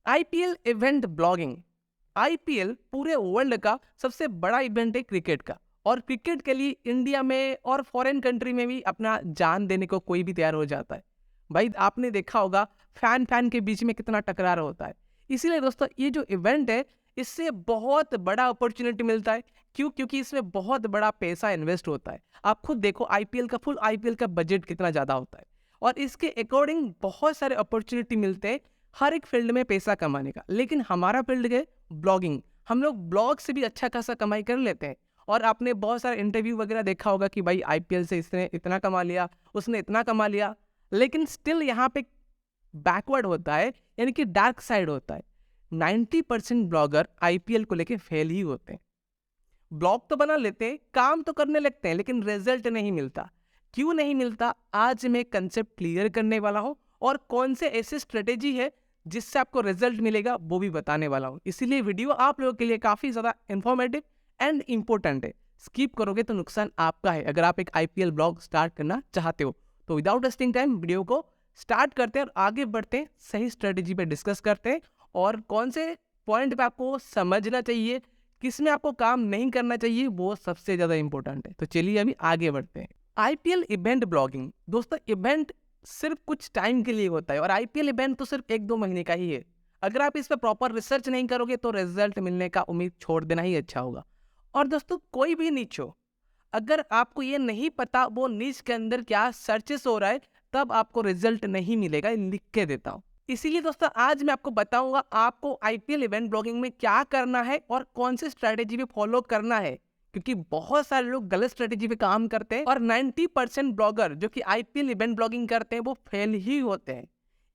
IPL event blogging. IPL पूरे world का सबसे बड़ा इवेंट है क्रिकेट का, और क्रिकेट के लिए इंडिया में और फॉरेन कंट्री में भी अपना जान देने को कोई भी तैयार हो जाता है। भाई आपने देखा होगा फैन फैन के बीच में कितना टकरार होता है। इसीलिए दोस्तों ये जो इवेंट है, इससे बहुत बड़ा अपॉर्चुनिटी मिलता है। क्यों? क्योंकि इसमें बहुत बड़ा पैसा इन्वेस्ट होता है। आप खुद देखो फुल आईपीएल का बजट कितना ज़्यादा होता है, और इसके अकॉर्डिंग बहुत सारे अपॉर्चुनिटी मिलते हैं हर एक फील्ड में पैसा कमाने का। लेकिन हमारा फील्ड है ब्लॉगिंग। हम लोग ब्लॉग से भी अच्छा खासा कमाई कर लेते हैं। और आपने बहुत सारे इंटरव्यू वगैरह देखा होगा कि भाई आईपीएल से इसने इतना कमा लिया, उसने इतना कमा लिया। लेकिन स्टिल यहाँ पे बैकवर्ड होता है, यानी कि डार्क साइड होता है। 90% ब्लॉगर आईपीएल को लेके फेल ही होते हैं। ब्लॉग तो बना लेते हैं, काम तो करने लगते हैं, लेकिन रिजल्ट नहीं मिलता। क्यों नहीं मिलता? आज मैं कंसेप्ट क्लियर करने वाला हूँ, और कौन से ऐसे स्ट्रेटेजी है जिससे आपको रिजल्ट मिलेगा वो भी बताने वाला हूँ। इसीलिए वीडियो आप लोगों के लिए काफी ज्यादा इंफॉर्मेटिव एंड इंपॉर्टेंट है। स्किप करोगे तो नुकसान आपका है अगर आप एक आईपीएल ब्लॉग स्टार्ट करना चाहते हो। तो विदाउट वेस्टिंग टाइम वीडियो को स्टार्ट करते हैं और आगे बढ़ते हैं, सही स्ट्रेटेजी पे डिस्कस करते हैं, और कौन से पॉइंट पे आपको समझना चाहिए, किसमें आपको काम नहीं करना चाहिए, वो सबसे ज्यादा इंपॉर्टेंट है। तो चलिए अभी आगे बढ़ते हैं। IPL event blogging. दोस्तों इवेंट सिर्फ कुछ टाइम के लिए होता है, और आईपीएल इवेंट तो सिर्फ 1-2 महीने का ही है। अगर आप इस पर प्रॉपर रिसर्च नहीं करोगे तो रिजल्ट मिलने का उम्मीद छोड़ देना ही अच्छा होगा। और दोस्तों कोई भी नीच हो, अगर आपको ये नहीं पता वो नीच के अंदर क्या सर्चेस हो रहा है, तब आपको रिजल्ट नहीं मिलेगा। ये लिख के देता हूँ। इसीलिए दोस्तों आज मैं आपको बताऊंगा आपको आईपीएल इवेंट ब्लॉगिंग में क्या करना है और कौन सी स्ट्रेटेजी पे फॉलो करना है। क्योंकि बहुत सारे लोग गलत स्ट्रेटेजी पे काम करते हैं, और 90% ब्लॉगर जो कि आईपीएल इवेंट ब्लॉगिंग करते हैं वो फेल ही होते हैं।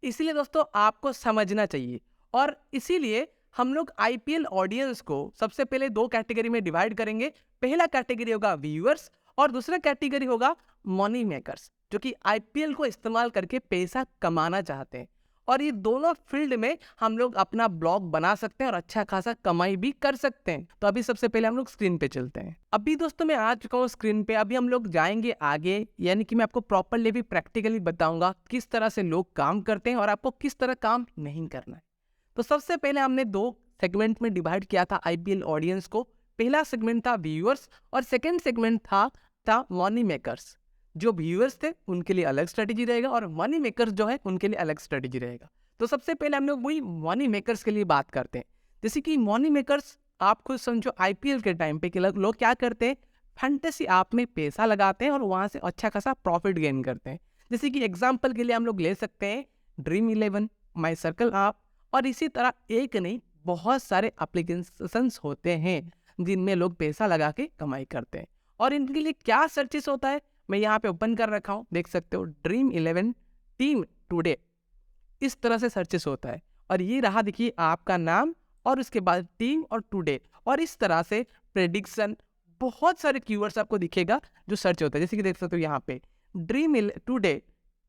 इसीलिए दोस्तों आपको समझना चाहिए। और इसीलिए हम लोग आईपीएल ऑडियंस को सबसे पहले 2 कैटेगरी में डिवाइड करेंगे। पहला कैटेगरी होगा व्यूअर्स, और दूसरा कैटेगरी होगा मनी मेकर्स, जो कि आईपीएल को इस्तेमाल करके पैसा कमाना चाहते हैं। और ये दोनों फील्ड में हम लोग अपना ब्लॉग बना सकते हैं और अच्छा खासा कमाई भी कर सकते हैं। तो अभी सबसे पहले हम लोग स्क्रीन पे चलते हैं। अभी दोस्तों मैं आ चुका हूँ स्क्रीन पे। अभी हम लोग जाएंगे आगे, यानी कि मैं आपको प्रॉपरली भी प्रैक्टिकली बताऊंगा किस तरह से लोग काम करते हैं और आपको किस तरह काम नहीं करना है। तो सबसे पहले हमने 2 सेगमेंट में डिवाइड किया था आईपीएल ऑडियंस को। पहला सेगमेंट था व्यूअर्स, और सेकंड सेगमेंट था मनी मेकर्स। जो व्यूअर्स थे उनके लिए अलग स्ट्रेटेजी रहेगा, और मनी मेकर्स जो है उनके लिए अलग स्ट्रेटेजी रहेगा। तो सबसे पहले हम लोग वही मनी मेकर्स के लिए बात करते हैं। जैसे कि मनी मेकर्स, आप खुद समझो आईपीएल के टाइम पे कि लोग क्या करते हैं, फैंटेसी ऐप में पैसा लगाते हैं और वहां से अच्छा खासा प्रॉफिट गेन करते हैं। जैसे कि एग्जाम्पल के लिए हम लोग ले सकते हैं ड्रीम 11, माई सर्कल ऐप, और इसी तरह एक नहीं बहुत सारे एप्लीकेशंस होते हैं जिनमें लोग पैसा लगा के कमाई करते हैं। और इनके लिए क्या सर्चेस होता है, मैं यहाँ पे ओपन कर रखा हूँ, देख सकते हो ड्रीम 11 टीम टुडे, इस तरह से सर्चेस होता है। और ये रहा देखिए आपका नाम, और उसके बाद टीम और टुडे, और इस तरह से प्रेडिक्शन, बहुत सारे कीवर्ड्स आपको दिखेगा जो सर्च होता है। जैसे कि देख सकते हो यहाँ पे टुडे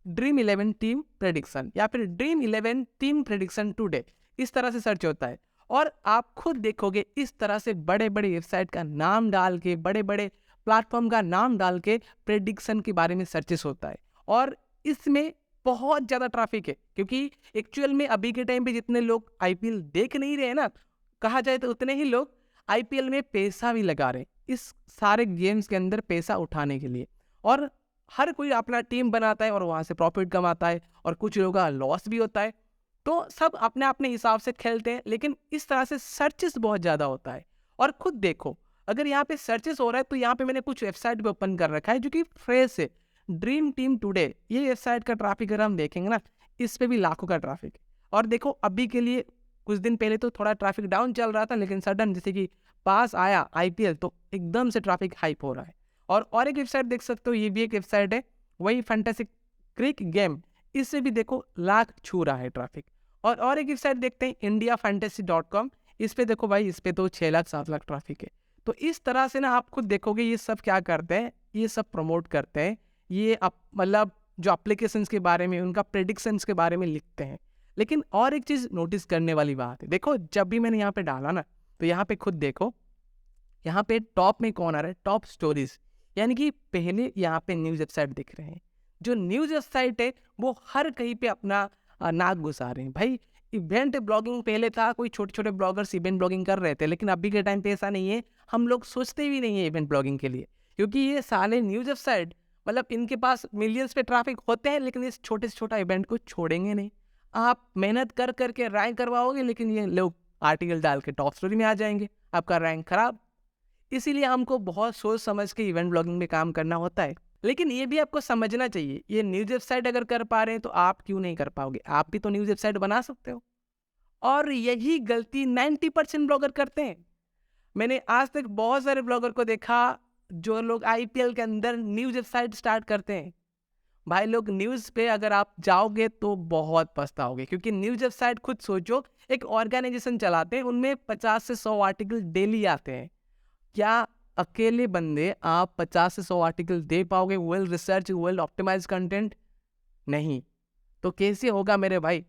ड्रीम 11 टीम प्रेडिक्शन, या फिर ड्रीम 11 टीम प्रेडिक्शन टुडे, इस तरह से सर्च होता है। और आप खुद देखोगे इस तरह से बड़े बड़े वेबसाइट का नाम डाल के, बड़े बड़े प्लेटफॉर्म का नाम डाल के प्रेडिक्शन के बारे में सर्चेस होता है। और इसमें बहुत ज़्यादा ट्रैफिक है, क्योंकि एक्चुअल में अभी के टाइम पे जितने लोग आईपीएल देख नहीं रहे हैं ना, कहा जाए तो उतने ही लोग आईपीएल में पैसा भी लगा रहे हैं, इस सारे गेम्स के अंदर पैसा उठाने के लिए। और हर कोई अपना टीम बनाता है और वहाँ से प्रॉफिट कमाता है, और कुछ लोगों का लॉस भी होता है। तो सब अपने अपने हिसाब से खेलते हैं, लेकिन इस तरह से सर्चेस बहुत ज़्यादा होता है। और खुद देखो, अगर यहाँ पे सर्चेस हो रहा है तो यहाँ पे मैंने कुछ वेबसाइट पे ओपन कर रखा है जो कि फ्रेश है। ड्रीम टीम टुडे, ये वेबसाइट का ट्रैफिक अगर हम देखेंगे ना, इस पे भी लाखों का ट्रैफिक है। और देखो अभी के लिए कुछ दिन पहले तो थोड़ा ट्रैफिक डाउन चल रहा था, लेकिन सडन जैसे कि पास आया आईपीएल तो एकदम से ट्रैफिक हाइप हो रहा है। और एक वेबसाइट देख सकते हो, ये भी एक वेबसाइट है, वही फैंटेसी क्रिक गेम, इससे भी देखो लाख छू रहा है ट्रैफिक। और एक वेबसाइट देखते हैं indiafantasy.com, इस पे देखो भाई, इस पे तो 6 लाख 7 लाख ट्रैफिक है। तो इस तरह से ना आप खुद देखोगे ये सब क्या करते हैं, ये सब प्रमोट करते हैं, ये मतलब जो एप्लीकेशंस के बारे में, उनका प्रेडिक्शंस के बारे में लिखते हैं। लेकिन और एक चीज़ नोटिस करने वाली बात है, देखो जब भी मैंने यहाँ पे डाला ना, तो यहाँ पे खुद देखो, यहाँ पे टॉप में कौन आ रहा है, टॉप स्टोरीज, यानी कि पहले यहाँ पे न्यूज़ वेबसाइट दिख रहे हैं। जो न्यूज़ वेबसाइट है वो हर कहीं पे अपना नाक घुसा रहे हैं भाई। इवेंट ब्लॉगिंग पहले था, कोई छोटे छोटे ब्लॉगर्स इवेंट ब्लॉगिंग कर रहे थे, लेकिन अभी के टाइम पे ऐसा नहीं है। हम लोग सोचते भी नहीं है इवेंट ब्लॉगिंग के लिए, क्योंकि ये साले न्यूज़ वेबसाइट मतलब इनके पास मिलियंस पे ट्रैफिक होते हैं, लेकिन इस छोटे से छोटा इवेंट को छोड़ेंगे नहीं। आप मेहनत कर करके रैंक करवाओगे, लेकिन ये लोग आर्टिकल डाल के टॉप स्टोरी में आ जाएंगे, आपका रैंक खराब। इसीलिए हमको बहुत सोच समझ के इवेंट ब्लॉगिंग में काम करना होता है। लेकिन ये भी आपको समझना चाहिए, ये न्यूज़ वेबसाइट अगर कर पा रहे हैं तो आप क्यों नहीं कर पाओगे? आप भी तो न्यूज़ वेबसाइट बना सकते हो। और यही गलती 90% ब्लॉगर करते हैं। मैंने आज तक बहुत सारे ब्लॉगर को देखा जो लोग आईपीएल के अंदर न्यूज़ वेबसाइट स्टार्ट करते हैं। भाई लोग, न्यूज़ पे अगर आप जाओगे तो बहुत पछताओगे, क्योंकि न्यूज़ वेबसाइट खुद सोचो, एक ऑर्गेनाइजेशन चलाते हैं, उनमें 50 से 100 आर्टिकल डेली आते हैं। क्या अकेले बंदे आप 50 से 100 आर्टिकल दे पाओगे? Well research, well optimise content? नहीं। तो कैसे होगा मेरे भाई?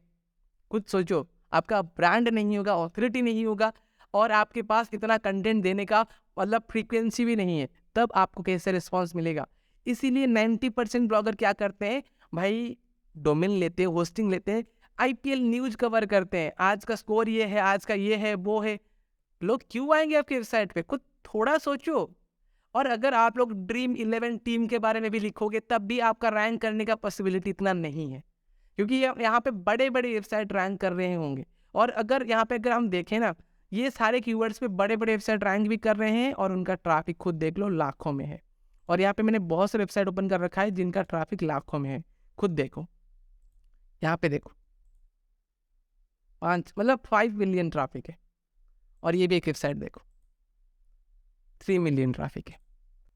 खुद सोचो। आपका ब्रांड नहीं होगा, ऑथोरिटी नहीं होगा, और आपके पास इतना कंटेंट देने का मतलब फ्रीक्वेंसी भी नहीं है, तब आपको कैसे रिस्पॉन्स मिलेगा? इसीलिए 90% ब्लॉगर क्या करते हैं भाई, डोमेन लेते हैं, होस्टिंग लेते हैं, आईपीएल न्यूज़ कवर करते हैं, आज का स्कोर ये है, आज का ये है, वो है। लोग क्यों आएंगे आपकी वेबसाइट पे? खुद थोड़ा सोचो। और अगर आप लोग ड्रीम 11 टीम के बारे में भी लिखोगे, तब भी आपका रैंक करने का पॉसिबिलिटी इतना नहीं है, क्योंकि यहाँ पे बड़े बड़े वेबसाइट रैंक कर रहे होंगे। और अगर यहाँ पे अगर हम देखें ना, ये सारे कीवर्ड्स पे बड़े बड़े वेबसाइट रैंक भी कर रहे हैं, और उनका ट्रैफिक खुद देख लो लाखों में है। और यहाँ पे मैंने बहुत सारे वेबसाइट ओपन कर रखा है जिनका ट्रैफिक लाखों में है। खुद देखो, यहाँ पे देखो, 5 मिलियन ट्रैफिक है। और ये भी एक वेबसाइट देखो, 3 मिलियन ट्रैफिक है।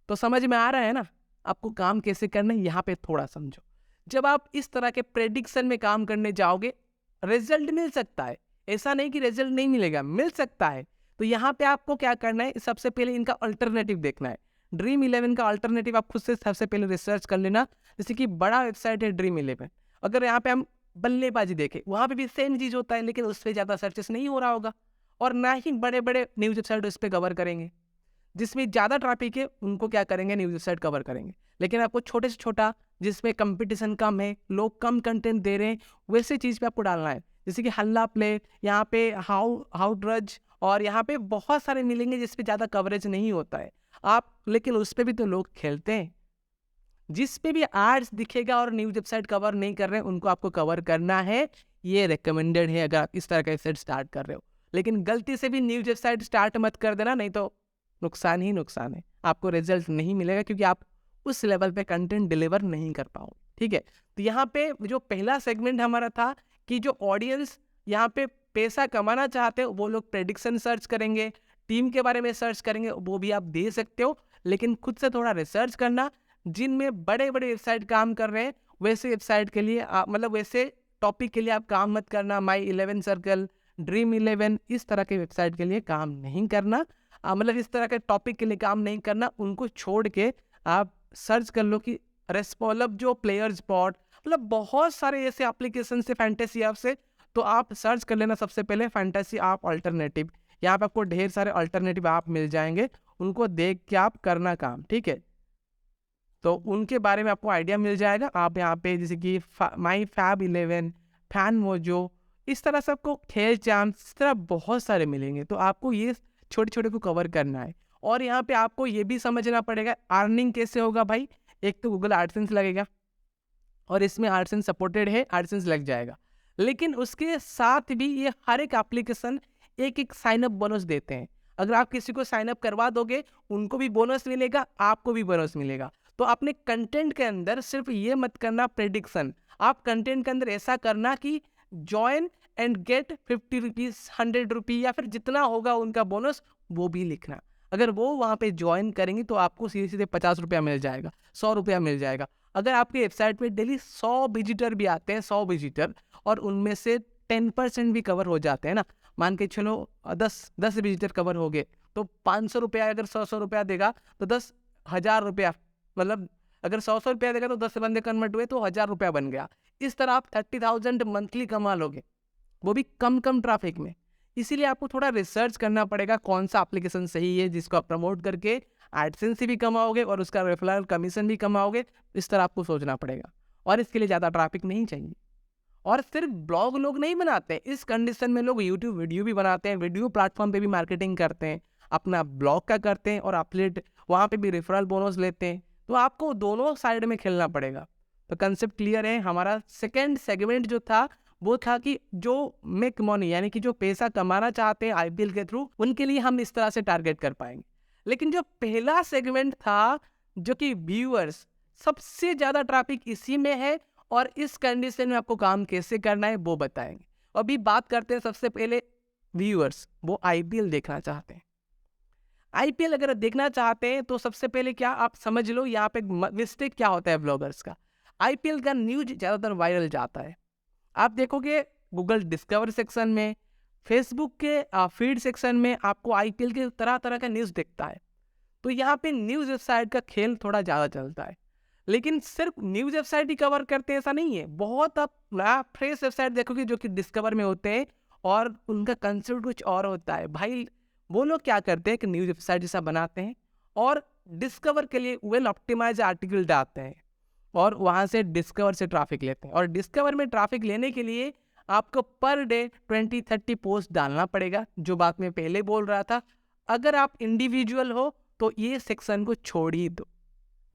तो समझ में आ रहा है ना आपको काम कैसे करना है? यहाँ पे थोड़ा समझो। जब आप इस तरह के प्रेडिक्शन में काम करने जाओगे, रिजल्ट मिल सकता है, ऐसा नहीं कि रिजल्ट नहीं मिलेगा, मिल सकता है। तो यहाँ पे आपको क्या करना है, सबसे पहले इनका अल्टरनेटिव देखना है। ड्रीम 11 का अल्टरनेटिव आप खुद से सबसे पहले रिसर्च कर लेना। जैसे कि बड़ा वेबसाइट है ड्रीम 11, अगर यहाँ पे हम बल्लेबाजी देखें, वहाँ पे भी सेम चीज़ होता है, लेकिन उस पर ज़्यादा सर्चेस नहीं हो रहा होगा, और ना ही बड़े बड़े न्यूज़ वेबसाइट उस पर कवर करेंगे। जिसमें ज़्यादा ट्रैफिक है उनको क्या करेंगे, न्यूज़ वेबसाइट कवर करेंगे। लेकिन आपको छोटे से छोटा, जिसमें कंपटीशन कम है, लोग कम कंटेंट दे रहे हैं, वैसे चीज़ पे आपको डालना है। जैसे कि हल्ला प्ले, यहाँ पे हाउ हाउ ड्रज, और यहाँ पे बहुत सारे मिलेंगे जिस पे ज़्यादा कवरेज नहीं होता है आप, लेकिन उस पर भी तो लोग खेलते हैं। जिस पे भी एड्स दिखेगा और न्यूज़ वेबसाइट कवर नहीं कर रहे हैं, उनको आपको कवर करना है। ये रिकमेंडेड है अगर आप इस तरह का वेबसाइट स्टार्ट कर रहे हो। लेकिन गलती से भी न्यूज़ वेबसाइट स्टार्ट मत कर देना, नहीं तो नुकसान ही नुकसान है। आपको रिजल्ट नहीं मिलेगा, क्योंकि आप उस लेवल पे कंटेंट डिलीवर नहीं कर पाओगे। ठीक है, तो यहाँ पे जो पहला सेगमेंट हमारा था कि जो ऑडियंस यहाँ पे पैसा कमाना चाहते हो, वो लोग प्रेडिक्शन सर्च करेंगे, टीम के बारे में सर्च करेंगे, वो भी आप दे सकते हो, लेकिन खुद से थोड़ा रिसर्च करना। जिनमें बड़े बड़े वेबसाइट काम कर रहे हैं, वैसे वेबसाइट के लिए मतलब वैसे टॉपिक के लिए आप काम मत करना। माई 11 सर्कल, ड्रीम 11, इस तरह के वेबसाइट के लिए काम नहीं करना। मतलब इस तरह के टॉपिक के लिए काम नहीं करना। उनको छोड़ के आप सर्च कर लो कि रेस्पॉलब जो प्लेयर स्पॉट, मतलब बहुत सारे ऐसे एप्लीकेशन से फैंटेसी ऐप से, तो आप सर्च कर लेना सबसे पहले फैंटेसी ऐप अल्टरनेटिव। यहाँ पे आपको ढेर सारे अल्टरनेटिव ऐप मिल जाएंगे, उनको देख के आप करना काम। ठीक है, तो उनके बारे में आपको आइडिया मिल जाएगा। आप यहाँ पे जैसे कि माई फैब 11, फैन मोजो, इस तरह सबको खेल चांस, इस तरह बहुत सारे मिलेंगे। तो आपको ये छोटे छोटे को कवर करना है। और यहाँ पे आपको ये भी समझना पड़ेगा अर्निंग कैसे होगा भाई। एक तो गूगल एडसेंस लगेगा, और इसमें एडसेंस सपोर्टेड है, एडसेंस लग जाएगा। लेकिन उसके साथ भी ये हर एक एप्लीकेशन एक एक साइनअप बोनस देते हैं। अगर आप किसी को साइनअप करवा दोगे, उनको भी बोनस मिलेगा, आपको भी बोनस मिलेगा। तो अपने कंटेंट के अंदर सिर्फ ये मत करना प्रेडिक्शन, आप कंटेंट के अंदर ऐसा करना कि join and get 50 rupees, 100 rupees, या फिर जितना होगा उनका बोनस, वो भी लिखना। अगर वो वहाँ पे ज्वाइन करेंगे तो आपको सीधे सीधे 50 रुपया मिल जाएगा, 100 रुपया मिल जाएगा। अगर आपकी वेबसाइट पे डेली 100 विजिटर भी आते हैं, 100 विजिटर, और उनमें से 10% भी कवर हो जाते हैं ना, मान के चलो 10 विजिटर कवर हो गए, तो 500 रुपया अगर 100 रुपया देगा तो 10,000 रुपया, मतलब अगर 100 रुपया देगा तो 10 बंदे कन्वर्ट हुए तो 1000 रुपया बन गया। इस तरह आप 30,000 मंथली कमा लोगे, वो भी कम कम ट्रैफिक में। इसीलिए आपको थोड़ा रिसर्च करना पड़ेगा कौन सा एप्लीकेशन सही है, जिसको आप प्रमोट करके एडसेंस से भी कमाओगे और उसका रेफरल कमीशन भी कमाओगे। इस तरह आपको सोचना पड़ेगा, और इसके लिए ज़्यादा ट्रैफिक नहीं चाहिए। और सिर्फ ब्लॉग लोग नहीं बनाते, इस कंडीशन में लोग यूट्यूब वीडियो भी बनाते हैं, वीडियो प्लेटफॉर्म पे भी मार्केटिंग करते हैं, अपना ब्लॉग का करते हैं और अपलेट वहाँ पे भी रेफरल बोनस लेते हैं। तो आपको दोनों साइड में खेलना पड़ेगा। तो कंसेप्ट क्लियर है। हमारा सेकेंड सेगमेंट जो था वो था कि जो मेक मनी यानी कि जो पैसा कमाना चाहते हैं आईपीएल के थ्रू, उनके लिए हम इस तरह से टारगेट कर पाएंगे। लेकिन जो पहला सेगमेंट था जो कि व्यूअर्स, सबसे ज़्यादा ट्रैफिक इसी में है और इस कंडीशन में आपको काम कैसे करना है वो बताएंगे। अभी बात करते हैं सबसे पहले व्यूअर्स, वो आईपीएल देखना चाहते हैं। आईपीएल अगर देखना चाहते हैं तो सबसे पहले क्या आप समझ लो यहाँ पे मिस्टेक क्या होता है ब्लॉगर्स का। आईपीएल का न्यूज ज़्यादातर वायरल जाता है। आप देखोगे गूगल डिस्कवर सेक्शन में, फेसबुक के फीड सेक्शन में आपको आईपीएल के तरह तरह का न्यूज़ दिखता है। तो यहाँ पे न्यूज़ वेबसाइट का खेल थोड़ा ज़्यादा चलता है। लेकिन सिर्फ न्यूज़ वेबसाइट ही कवर करते हैं ऐसा नहीं है। बहुत आप फ्रेश वेबसाइट देखोगे जो कि डिस्कवर में होते हैं और उनका कंसेप्ट कुछ और होता है। भाई वो लोग क्या करते हैं कि न्यूज़ वेबसाइट जैसा बनाते हैं और डिस्कवर के लिए वेल ऑप्टिमाइज आर्टिकल डालते हैं और वहाँ से डिस्कवर से ट्रैफिक लेते हैं। और डिस्कवर में ट्रैफिक लेने के लिए आपको पर डे 20-30 पोस्ट डालना पड़ेगा, जो बात मैं पहले बोल रहा था। अगर आप इंडिविजुअल हो तो ये सेक्शन को छोड़ ही दो,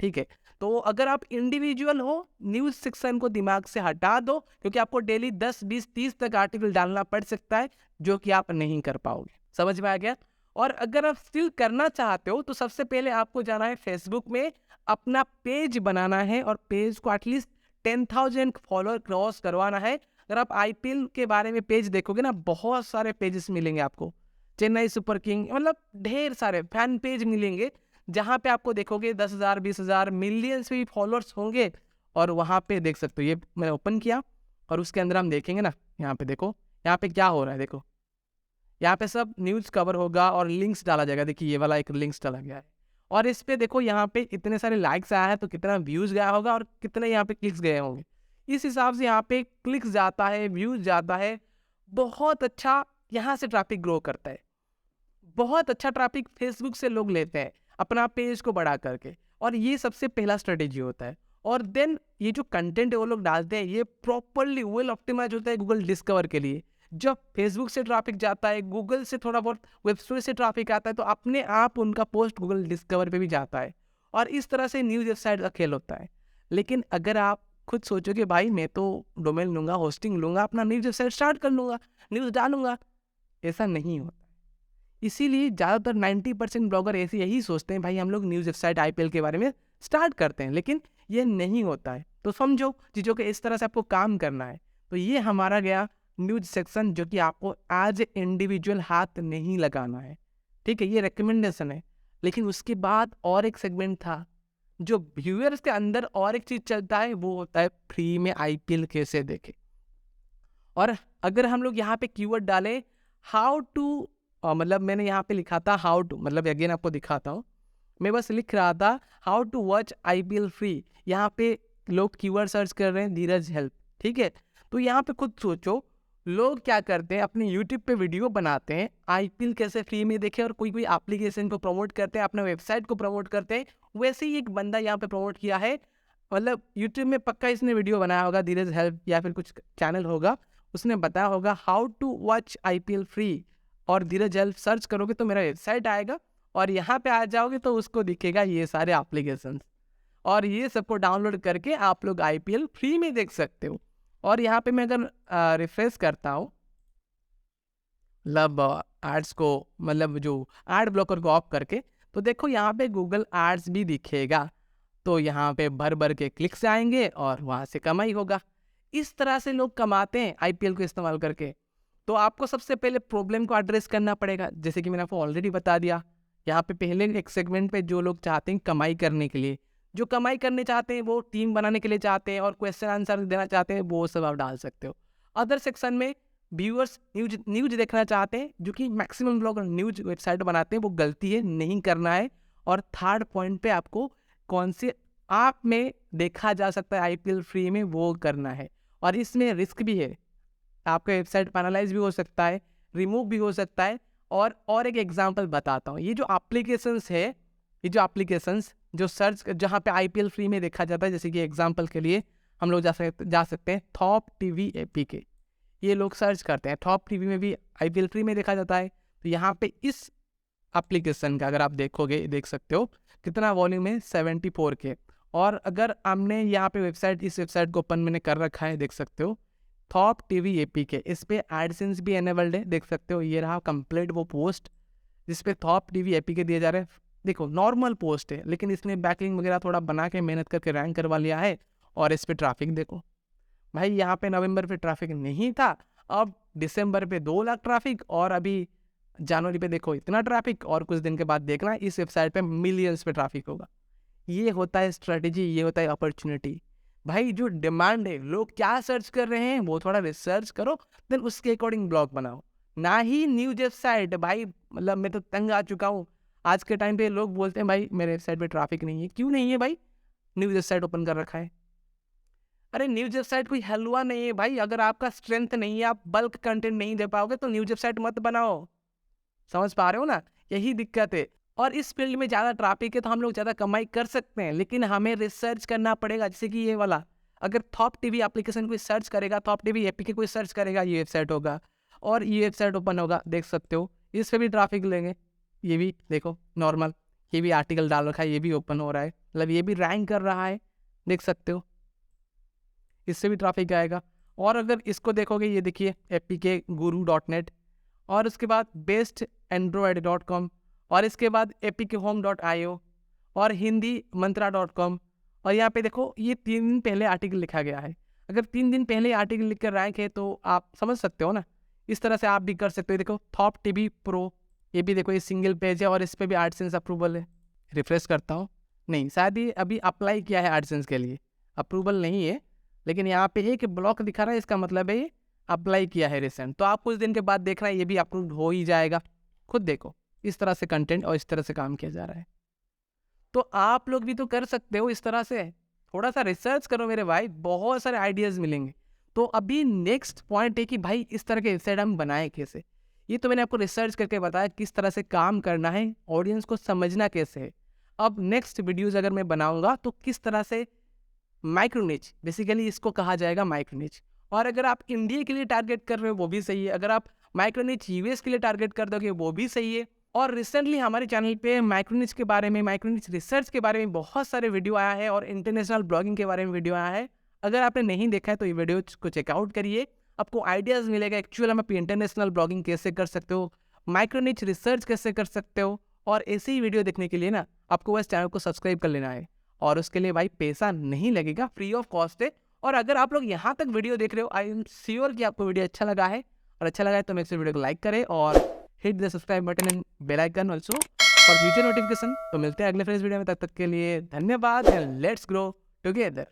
ठीक है। तो अगर आप इंडिविजुअल हो, न्यूज़ सेक्शन को दिमाग से हटा दो, क्योंकि आपको डेली 10, 20, 30 तक आर्टिकल डालना पड़ सकता है जो कि आप नहीं कर पाओगे। समझ में आ गया। और अगर आप स्टिल करना चाहते हो तो सबसे पहले आपको जाना है फेसबुक में, अपना पेज बनाना है और पेज को एटलीस्ट 10,000 फॉलोअर क्रॉस करवाना है। अगर आप आईपीएल के बारे में पेज देखोगे ना, बहुत सारे पेजेस मिलेंगे आपको, चेन्नई सुपर किंग, मतलब ढेर सारे फैन पेज मिलेंगे जहाँ पे आपको देखोगे 10,000, 20,000, मिलियंस भी फॉलोअर्स होंगे। और वहाँ पे देख सकते हो, ये मैंने ओपन किया और उसके अंदर हम देखेंगे ना, यहाँ पे देखो, यहाँ पे क्या हो रहा है। देखो यहाँ पे सब न्यूज़ कवर होगा और लिंक्स डाला जाएगा। देखिए ये वाला एक लिंक्स डाला गया है और इस पे देखो यहाँ पे इतने सारे लाइक्स आया है तो कितना व्यूज़ गया होगा और कितने यहाँ पे क्लिक्स गए होंगे। इस हिसाब से यहाँ पे क्लिक्स जाता है, व्यूज़ जाता है, बहुत अच्छा यहाँ से ट्रैफिक ग्रो करता है। बहुत अच्छा ट्रैफिक फेसबुक से लोग लेते हैं अपना पेज को बढ़ा करके, और ये सबसे पहला स्ट्रेटेजी होता है। और देन ये जो कंटेंट है वो लोग डालते हैं, ये प्रॉपरली वेल ऑप्टिमाइज होता है गूगल डिस्कवर के लिए। जब फेसबुक से ट्रैफिक जाता है, गूगल से थोड़ा बहुत वेबसाइट से ट्रैफिक आता है, तो अपने आप उनका पोस्ट गूगल डिस्कवर पे भी जाता है और इस तरह से न्यूज़ वेबसाइट का खेल होता है। लेकिन अगर आप खुद सोचो कि भाई मैं तो डोमेन लूँगा, होस्टिंग लूँगा, अपना न्यूज़ वेबसाइट स्टार्ट कर लूँगा, न्यूज़ डालूँगा, ऐसा नहीं होता। इसीलिए ज़्यादातर 90% ब्लॉगर ऐसे यही सोचते हैं, भाई हम लोग न्यूज़ वेबसाइट आईपीएल के बारे में स्टार्ट करते हैं, लेकिन ये नहीं होता है। तो समझो चीज़ों के इस तरह से आपको काम करना है। तो ये हमारा गया न्यूज़ सेक्शन, जो कि आपको एज ए इंडिविजुअल हाथ नहीं लगाना है, ठीक है, ये रिकमेंडेशन है। लेकिन उसके बाद और एक सेगमेंट था जो व्यूअर्स के अंदर, और एक चीज़ चलता है, वो होता है फ्री में आईपीएल कैसे देखे। और अगर हम लोग यहाँ पे कीवर्ड डालें हाउ टू, मतलब मैंने यहाँ पे लिखा था हाउ टू, मतलब अगेन आपको दिखाता हूँ, मैं बस लिख रहा था how to watch IPL free. यहाँ पे लोग कीवर्ड सर्च कर रहे हैं धीरज हेल्प, ठीक है। तो यहाँ पे खुद सोचो, लोग क्या करते हैं, अपने यूट्यूब पे वीडियो बनाते हैं आईपीएल कैसे फ्री में देखे, और कोई कोई एप्लीकेशन को प्रमोट करते हैं, अपना वेबसाइट को प्रमोट करते हैं। वैसे ही एक बंदा यहाँ पे प्रमोट किया है, मतलब यूट्यूब में पक्का इसने वीडियो बनाया होगा, धीरज हेल्प या फिर कुछ चैनल होगा, उसने बताया होगा how to watch IPL free, और धीरज हेल्प सर्च करोगे तो मेरा वेबसाइट आएगा और यहाँ पे आ जाओगे तो उसको दिखेगा ये सारे एप्लीकेशंस, और ये सबको डाउनलोड करके आप लोग आईपीएल फ्री में देख सकते हो। और यहाँ पे मैं अगर रिफ्रेश करता हूँ, मतलब एड्स को, मतलब जो एड ब्लॉकर को ऑफ करके, तो देखो यहाँ पे गूगल एड्स भी दिखेगा। तो यहाँ पे भर भर के क्लिक्स आएंगे और वहाँ से कमाई होगा। इस तरह से लोग कमाते हैं आईपीएल को इस्तेमाल करके। तो आपको सबसे पहले प्रॉब्लम को एड्रेस करना पड़ेगा, जैसे कि मैंने आपको ऑलरेडी बता दिया। यहाँ पे पहले एक सेगमेंट पे जो लोग चाहते हैं कमाई करने के लिए, जो कमाई करने चाहते हैं, वो टीम बनाने के लिए चाहते हैं और क्वेश्चन आंसर देना चाहते हैं, वो सब आप डाल सकते हो। अदर सेक्शन में व्यूअर्स न्यूज देखना चाहते हैं, जो कि मैक्सिमम लोग न्यूज वेबसाइट बनाते हैं, वो गलती है, नहीं करना है। और थर्ड पॉइंट पे आपको कौन से ऐप में देखा जा सकता है आईपीएल फ्री में, वो करना है। और इसमें रिस्क भी है, आपका वेबसाइट पैनलाइज भी हो सकता है, रिमूव भी हो सकता है। और एक एग्जांपल बताता हूँ, ये जो एप्लीकेशंस है, ये जो एप्लीकेशंस जो सर्च जहाँ पे आईपीएल फ्री में देखा जाता है, जैसे कि एग्जांपल के लिए हम लोग जा सकते हैं थॉप टीवी एपीके। ये लोग सर्च करते हैं, थॉप टीवी में भी आईपीएल फ्री में देखा जाता है। तो यहाँ पे इस एप्लीकेशन का अगर आप देखोगे, देख सकते हो कितना वॉल्यूम है, 74K। और अगर हमने यहाँ पे इस वेबसाइट को ओपन मैंने कर रखा है, देख सकते हो थॉप टीवी एपीके। इस पे एडसेंस भी एनेबल्ड है, देख सकते हो। ये रहा कंप्लीट वो पोस्ट जिसपे टॉप टीवी एपीके दिए जा रहे हैं। देखो नॉर्मल पोस्ट है, लेकिन इसने बैकलिंक वगैरह थोड़ा बना के मेहनत करके रैंक करवा लिया है। और इस पे ट्रैफिक देखो भाई, यहाँ पे नवंबर पे ट्रैफिक नहीं था, अब दिसंबर पे 2 लाख ट्रैफिक, और अभी जनवरी पे देखो इतना ट्रैफिक, और कुछ दिन के बाद देखना इस वेबसाइट पे मिलियंस पे ट्रैफिक होगा। ये होता है स्ट्रेटेजी, ये होता है अपॉर्चुनिटी। भाई जो डिमांड है, लोग क्या सर्च कर रहे हैं वो थोड़ा रिसर्च करो, देन उसके अकॉर्डिंग ब्लॉग बनाओ, ना ही न्यूज वेबसाइट। भाई मतलब मैं तो तंग आ चुका हूँ। आज के टाइम पे लोग बोलते हैं भाई मेरे वेबसाइट पे ट्रैफिक नहीं है। क्यों नहीं है भाई? न्यूज वेबसाइट ओपन कर रखा है। अरे न्यूज वेबसाइट कोई हलवा नहीं है भाई। अगर आपका स्ट्रेंथ नहीं है, आप बल्क कंटेंट नहीं दे पाओगे, तो न्यूज वेबसाइट मत बनाओ। समझ पा रहे हो ना? यही दिक्कत है। और इस फील्ड में ज़्यादा ट्रैफिक है तो हम लोग ज़्यादा कमाई कर सकते हैं, लेकिन हमें रिसर्च करना पड़ेगा। जैसे कि ये वाला, अगर थॉप टीवी एप्लीकेशन कोई सर्च करेगा, थॉप टीवी एपीके कोई सर्च करेगा, ये वेबसाइट होगा और ये वेबसाइट ओपन होगा, देख सकते हो। इस पे भी ट्रैफिक लेंगे, ये भी देखो नॉर्मल, ये भी आर्टिकल डाल रखा है, ये भी ओपन हो रहा है, मतलब ये भी रैंक कर रहा है, देख सकते हो। इससे भी ट्रैफिक आएगा। और अगर इसको देखोगे, ये देखिए apkguru.net, और उसके बाद bestandroid.com, और इसके बाद apkhome.io, और हिंदी मंत्रा.com। और यहाँ पे देखो ये 3 दिन पहले आर्टिकल लिखा गया है। अगर 3 दिन पहले आर्टिकल लिख कर रैंक है तो आप समझ सकते हो ना। इस तरह से आप भी कर सकते हो। देखो थॉप टीवी प्रो, ये भी देखो, ये सिंगल पेज है और इस पर भी एडसेंस अप्रूवल है। रिफ्रेश करता हूँ, नहीं, शायद ये अभी अप्लाई किया है एडसेंस के लिए, अप्रूवल नहीं है। लेकिन यहाँ पे एक ब्लॉक दिखा रहा है, इसका मतलब है ये अप्लाई किया है रिसेंट। तो आप कुछ दिन के बाद देख रहे हैं ये भी अप्रूव हो ही जाएगा। खुद देखो इस तरह से कंटेंट और इस तरह से काम किया जा रहा है। तो आप लोग भी तो कर सकते हो इस तरह से। थोड़ा सा रिसर्च करो मेरे भाई, बहुत सारे आइडियाज़ मिलेंगे। तो अभी नेक्स्ट पॉइंट है कि भाई इस तरह के वेबसाइट हम बनाए कैसे। ये तो मैंने आपको रिसर्च करके बताया किस तरह से काम करना है, ऑडियंस को समझना कैसे है। अब नेक्स्ट वीडियोज़ अगर मैं बनाऊँगा तो किस तरह से माइक्रो निच, बेसिकली इसको कहा जाएगा माइक्रो निच। और अगर आप इंडिया के लिए टारगेट कर रहे हो वो भी सही है, अगर आप माइक्रो निच यूएस के लिए टारगेट कर दोगे वो भी सही है। और रिसेंटली हमारे चैनल पे माइक्रो निच के बारे में, माइक्रो निच रिसर्च के बारे में बहुत सारे वीडियो आया है, और इंटरनेशनल ब्लॉगिंग के बारे में वीडियो आया है। अगर आपने नहीं देखा है तो ये वीडियो को चेकआउट करिए, आपको आइडियाज़ मिलेगा एक्चुअल में आप इंटरनेशनल ब्लॉगिंग कैसे कर सकते हो, माइक्रो निच रिसर्च कैसे कर सकते हो। और ऐसे ही वीडियो देखने के लिए ना आपको बस चैनल को सब्सक्राइब कर लेना है, और उसके लिए भाई पैसा नहीं लगेगा, फ्री ऑफ कॉस्ट है। और अगर आप लोग यहाँ तक वीडियो देख रहे हो, आई एम श्योर कि आपको वीडियो अच्छा लगा है, और अच्छा लगा है तो मेरे से वीडियो को लाइक करें और hit the subscribe button and bell icon also for future notification. तो मिलते हैं अगले फ्रेश वीडियो में, तब तक के लिए धन्यवाद एंड लेट्स ग्रो टुगेदर।